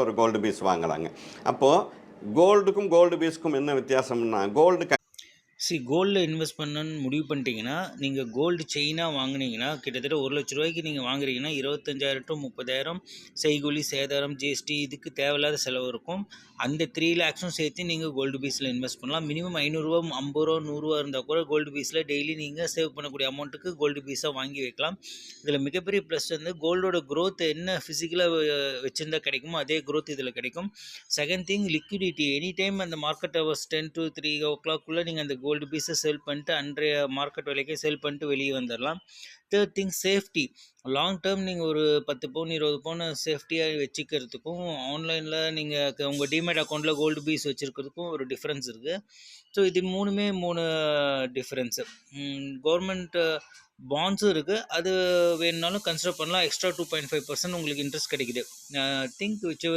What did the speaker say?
ஒரு gold piece வாங்கலாங்க. அப்போது கோல்டுக்கும் gold பீஸ்க்கும் என்ன வித்தியாசம்னா, கோல்டு கோல்டில் இன்வெஸ்ட் பண்ணணும்னு முடிவு பண்ணிட்டீங்கன்னா, நீங்கள் கோல்டு செயினாக வாங்குனீங்கன்னா, கிட்டத்தட்ட ரூ. 1,00,000 நீங்கள் வாங்குறீங்கன்னா, 25,000 to 30,000 செய்கூலி, சேதாரம், ஜிஎஸ்டி இதுக்கு தேவையில்லாத செலவு இருக்கும். அந்த 3,00,000ம் சேர்த்து நீங்கள் கோல்டு பீஸில் இன்வெஸ்ட் பண்ணலாம். மினிமம் ரூ. 500, ரூ. 50, ரூ. 100 இருந்தால் கூட கோல்டு பீஸில் டெய்லி நீங்கள் சேவ் பண்ணக்கூடிய அமௌண்ட்டுக்கு கோல்டு பீஸாக வாங்கி வைக்கலாம். இதில் மிகப்பெரிய ப்ளஸ் வந்து கோல்டோட growth என்ன ஃபிசிக்கலாக வச்சுருந்தா கிடைக்குமோ அதே growth இதில் கிடைக்கும். Second thing liquidity. Any time அந்த மார்க்கெட் ஹவர்ஸ் 10 to 3 o'clock நீங்கள் அந்த கோல்டு பீஸை செல் பண்ணிட்டு அன்றைய மார்க்கெட் விலைக்கே செல் பண்ணிட்டு வெளியே வந்துடலாம். Third thing safety. Long term நீங்கள் ஒரு 10 பவுன் 20 பவுன் சேஃப்டியாக வச்சுக்கிறதுக்கும் ஆன்லைனில் நீங்கள் உங்கள் டிமேட் அக்கௌண்ட்டில் கோல்டு பீஸ் வச்சுருக்கிறதுக்கும் ஒரு டிஃப்ரென்ஸ் இருக்குது. ஸோ இது மூணுமே 3 டிஃப்ரென்ஸு. கவர்மெண்ட் பாண்ட்ஸும் இருக்குது, அது வேணுனாலும் கன்சிடர் பண்ணலாம். எக்ஸ்ட்ரா 2.5% உங்களுக்கு இன்ட்ரெஸ்ட் கிடைக்குது. Think which